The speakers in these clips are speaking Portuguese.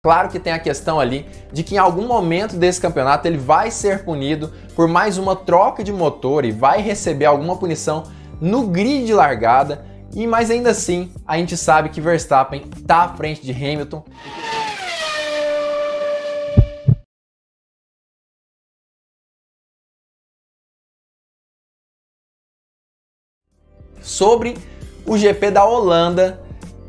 Claro que tem a questão ali de que em algum momento desse campeonato ele vai ser punido por mais uma troca de motor e vai receber alguma punição no grid de largada, mas ainda assim a gente sabe que Verstappen está à frente de Hamilton. Sobre o GP da Holanda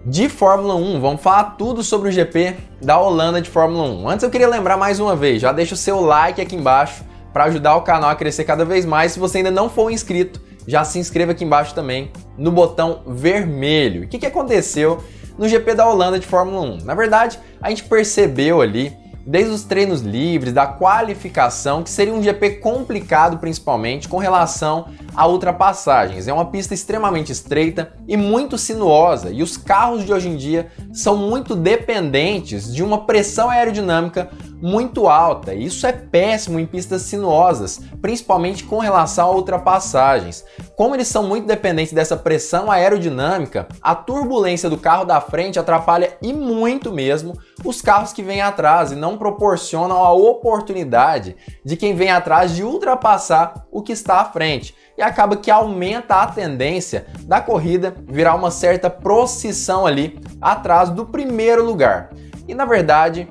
de Fórmula 1, vamos falar tudo sobre o GP da Holanda de Fórmula 1. Antes eu queria lembrar mais uma vez, já deixa o seu like aqui embaixo para ajudar o canal a crescer cada vez mais. Se você ainda não for inscrito, já se inscreva aqui embaixo também no botão vermelho. O que aconteceu no GP da Holanda de Fórmula 1? Na verdade, a gente percebeu ali, desde os treinos livres, da qualificação, que seria um GP complicado principalmente com relação a ultrapassagens. É uma pista extremamente estreita e muito sinuosa, e os carros de hoje em dia são muito dependentes de uma pressão aerodinâmica muito alta, e isso é péssimo em pistas sinuosas, principalmente com relação a ultrapassagens. Como eles são muito dependentes dessa pressão aerodinâmica, a turbulência do carro da frente atrapalha e muito mesmo os carros que vêm atrás e não proporcionam a oportunidade de quem vem atrás de ultrapassar o que está à frente. E acaba que aumenta a tendência da corrida virar uma certa procissão ali atrás do primeiro lugar. E na verdade,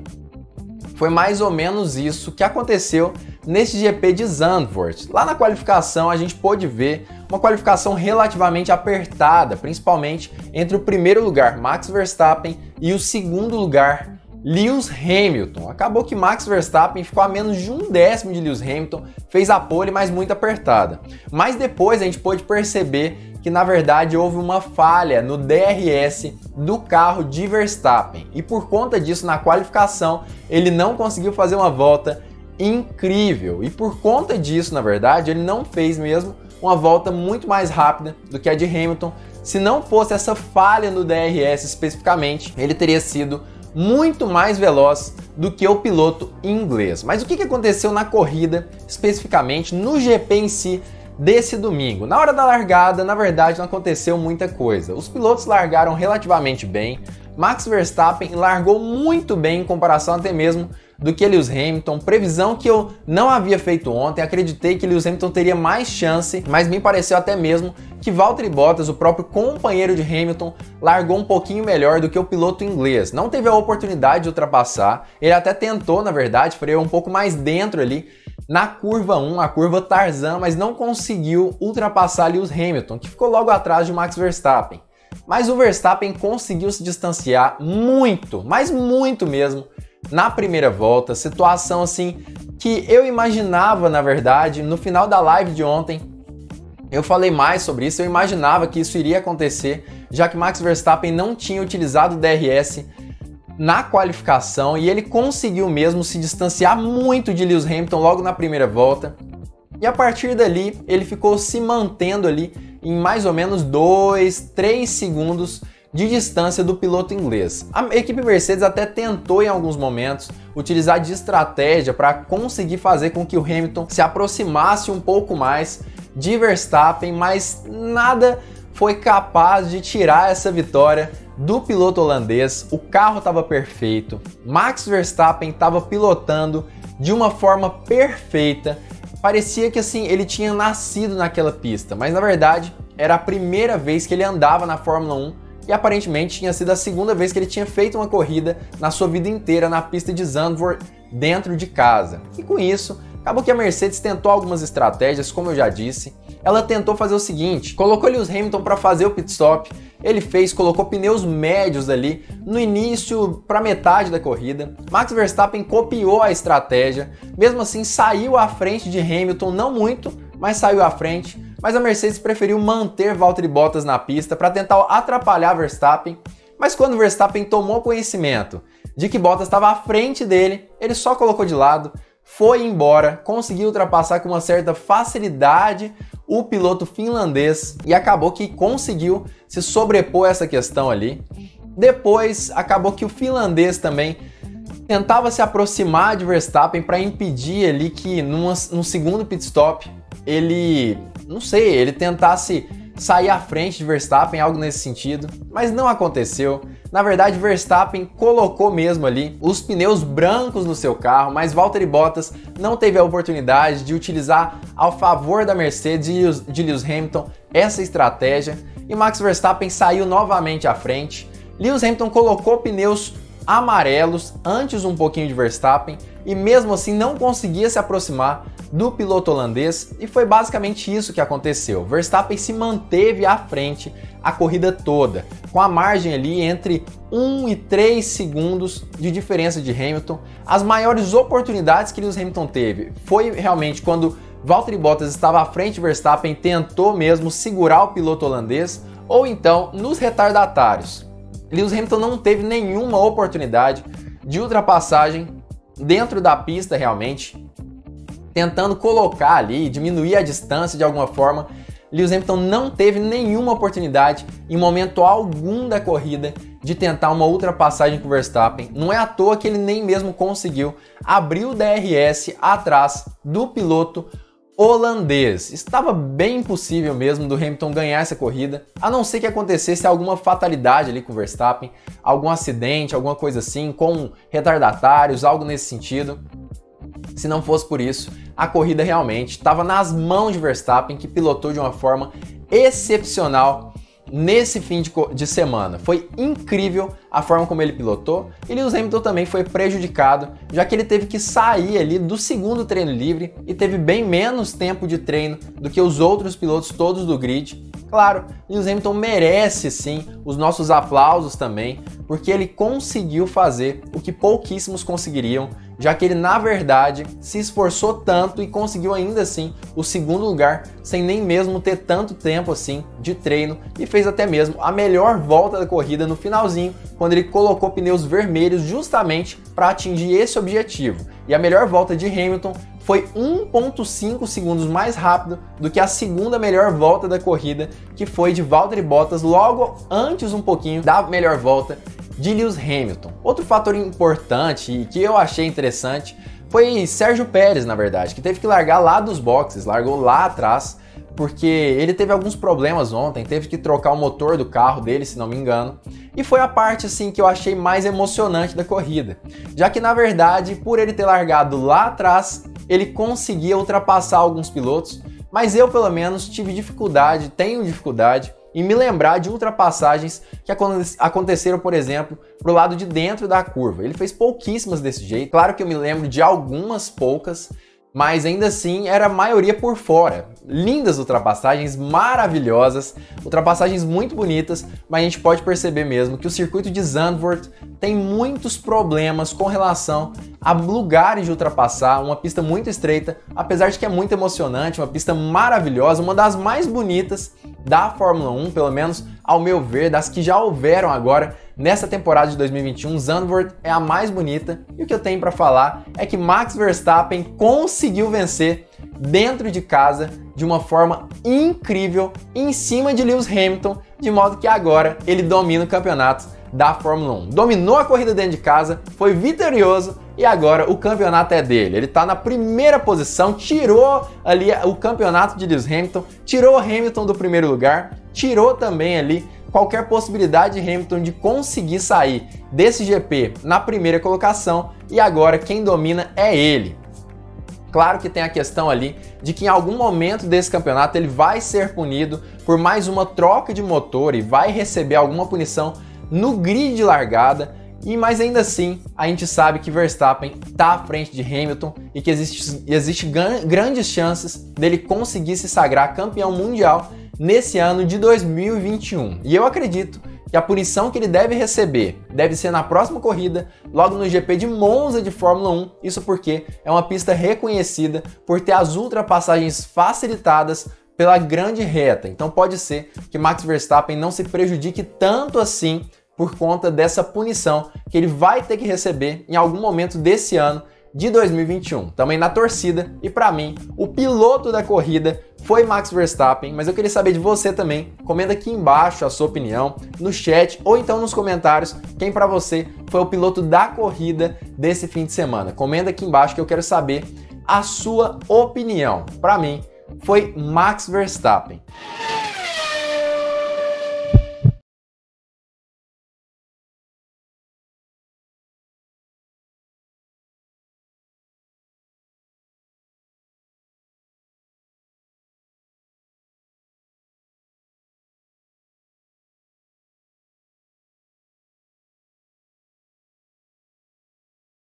foi mais ou menos isso que aconteceu nesse GP de Zandvoort. Lá na qualificação a gente pôde ver uma qualificação relativamente apertada, principalmente entre o primeiro lugar, Max Verstappen, e o segundo lugar, Lewis Hamilton. Acabou que Max Verstappen ficou a menos de 1/10 de Lewis Hamilton, fez a pole, mas muito apertada. Mas depois a gente pôde perceber que na verdade houve uma falha no DRS do carro de Verstappen, e por conta disso na qualificação ele não conseguiu fazer uma volta incrível, e por conta disso na verdade ele não fez mesmo uma volta muito mais rápida do que a de Hamilton. Se não fosse essa falha no DRS especificamente, ele teria sido muito mais veloz do que o piloto inglês. Mas o que aconteceu na corrida, especificamente no GP em si desse domingo? Na hora da largada, na verdade, não aconteceu muita coisa. Os pilotos largaram relativamente bem, Max Verstappen largou muito bem em comparação até mesmo do que Lewis Hamilton, previsão que eu não havia feito ontem. Acreditei que Lewis Hamilton teria mais chance, mas me pareceu até mesmo que Valtteri Bottas, o próprio companheiro de Hamilton, largou um pouquinho melhor do que o piloto inglês. Não teve a oportunidade de ultrapassar, ele até tentou, na verdade, freou um pouco mais dentro ali na curva 1, a curva Tarzan, mas não conseguiu ultrapassar Lewis Hamilton, que ficou logo atrás de Max Verstappen. Mas o Verstappen conseguiu se distanciar muito, mas muito mesmo, na primeira volta. Situação assim que eu imaginava, na verdade, no final da live de ontem, eu falei mais sobre isso, eu imaginava que isso iria acontecer, já que Max Verstappen não tinha utilizado o DRS na qualificação e ele conseguiu mesmo se distanciar muito de Lewis Hamilton logo na primeira volta. E a partir dali, ele ficou se mantendo ali em mais ou menos 2, 3 segundos de distância do piloto inglês. A equipe Mercedes até tentou em alguns momentos utilizar de estratégia para conseguir fazer com que o Hamilton se aproximasse um pouco mais de Verstappen, mas nada foi capaz de tirar essa vitória do piloto holandês. O carro estava perfeito, Max Verstappen estava pilotando de uma forma perfeita, parecia que assim ele tinha nascido naquela pista, mas na verdade era a primeira vez que ele andava na Fórmula 1 e aparentemente tinha sido a segunda vez que ele tinha feito uma corrida na sua vida inteira na pista de Zandvoort dentro de casa. E com isso, acabou que a Mercedes tentou algumas estratégias, como eu já disse. Ela tentou fazer o seguinte, colocou Lewis Hamilton para fazer o pit stop, ele fez, colocou pneus médios ali no início para metade da corrida. Max Verstappen copiou a estratégia, mesmo assim saiu à frente de Hamilton, não muito, mas saiu à frente. Mas a Mercedes preferiu manter Valtteri Bottas na pista para tentar atrapalhar Verstappen. Mas quando Verstappen tomou conhecimento de que Bottas estava à frente dele, ele só colocou de lado, foi embora, conseguiu ultrapassar com uma certa facilidade o piloto finlandês e acabou que conseguiu se sobrepor a essa questão ali. Depois, acabou que o finlandês também tentava se aproximar de Verstappen para impedir ali que num segundo pit stop ele, não sei, ele tentasse sair à frente de Verstappen, algo nesse sentido, mas não aconteceu. Na verdade, Verstappen colocou mesmo ali os pneus brancos no seu carro, mas Valtteri Bottas não teve a oportunidade de utilizar ao favor da Mercedes de Lewis Hamilton essa estratégia e Max Verstappen saiu novamente à frente. Lewis Hamilton colocou pneus amarelos antes um pouquinho de Verstappen e mesmo assim não conseguia se aproximar do piloto holandês e foi basicamente isso que aconteceu. Verstappen se manteve à frente a corrida toda, com a margem ali entre 1 e 3 segundos de diferença de Hamilton. As maiores oportunidades que Lewis Hamilton teve foi realmente quando Valtteri Bottas estava à frente de Verstappen e tentou mesmo segurar o piloto holandês, ou então nos retardatários. Lewis Hamilton não teve nenhuma oportunidade de ultrapassagem dentro da pista realmente, tentando colocar ali, diminuir a distância de alguma forma. Lewis Hamilton não teve nenhuma oportunidade em momento algum da corrida de tentar uma ultrapassagem com o Verstappen. Não é à toa que ele nem mesmo conseguiu abrir o DRS atrás do piloto holandês. Estava bem impossível mesmo do Hamilton ganhar essa corrida, a não ser que acontecesse alguma fatalidade ali com o Verstappen, algum acidente, alguma coisa assim, com retardatários, algo nesse sentido. Se não fosse por isso, a corrida realmente estava nas mãos de Verstappen, que pilotou de uma forma excepcional nesse fim de semana. Foi incrível a forma como ele pilotou e Lewis Hamilton também foi prejudicado, já que ele teve que sair ali do segundo treino livre e teve bem menos tempo de treino do que os outros pilotos todos do grid. Claro, Lewis Hamilton merece sim os nossos aplausos também, porque ele conseguiu fazer o que pouquíssimos conseguiriam, já que ele na verdade se esforçou tanto e conseguiu ainda assim o segundo lugar sem nem mesmo ter tanto tempo assim de treino e fez até mesmo a melhor volta da corrida no finalzinho, quando ele colocou pneus vermelhos justamente para atingir esse objetivo. E a melhor volta de Hamilton foi 1,5 segundos mais rápido do que a segunda melhor volta da corrida, que foi de Valtteri Bottas logo antes um pouquinho da melhor volta de Lewis Hamilton. Outro fator importante e que eu achei interessante foi Sérgio Pérez, na verdade, que teve que largar lá dos boxes, largou lá atrás, porque ele teve alguns problemas ontem, teve que trocar o motor do carro dele, se não me engano, e foi a parte assim que eu achei mais emocionante da corrida, já que na verdade, por ele ter largado lá atrás, ele conseguia ultrapassar alguns pilotos, mas eu pelo menos tenho dificuldade em me lembrar de ultrapassagens que aconteceram, por exemplo, pro lado de dentro da curva. Ele fez pouquíssimas desse jeito, claro que eu me lembro de algumas poucas, mas ainda assim era a maioria por fora. Lindas ultrapassagens, maravilhosas, ultrapassagens muito bonitas, mas a gente pode perceber mesmo que o circuito de Zandvoort tem muitos problemas com relação a lugares de ultrapassar, uma pista muito estreita, apesar de que é muito emocionante, uma pista maravilhosa, uma das mais bonitas da Fórmula 1, pelo menos ao meu ver, das que já houveram agora nessa temporada de 2021, Zandvoort é a mais bonita, e o que eu tenho para falar é que Max Verstappen conseguiu vencer dentro de casa de uma forma incrível em cima de Lewis Hamilton, de modo que agora ele domina o campeonato da Fórmula 1. Dominou a corrida dentro de casa, foi vitorioso e agora o campeonato é dele. Ele está na primeira posição, tirou ali o campeonato de Lewis Hamilton, tirou o Hamilton do primeiro lugar, tirou também ali qualquer possibilidade de Hamilton de conseguir sair desse GP na primeira colocação e agora quem domina é ele. Claro que tem a questão ali de que em algum momento desse campeonato ele vai ser punido por mais uma troca de motor e vai receber alguma punição no grid de largada, mas ainda assim a gente sabe que Verstappen está à frente de Hamilton e que existe grandes chances dele conseguir se sagrar campeão mundial nesse ano de 2021. E eu acredito que a punição que ele deve receber deve ser na próxima corrida, logo no GP de Monza de Fórmula 1, isso porque é uma pista reconhecida por ter as ultrapassagens facilitadas pela grande reta. Então pode ser que Max Verstappen não se prejudique tanto assim por conta dessa punição que ele vai ter que receber em algum momento desse ano de 2021. Também na torcida, e para mim, o piloto da corrida foi Max Verstappen, mas eu queria saber de você também. Comenta aqui embaixo a sua opinião, no chat ou então nos comentários, quem para você foi o piloto da corrida desse fim de semana. Comenta aqui embaixo que eu quero saber a sua opinião. Para mim, foi Max Verstappen.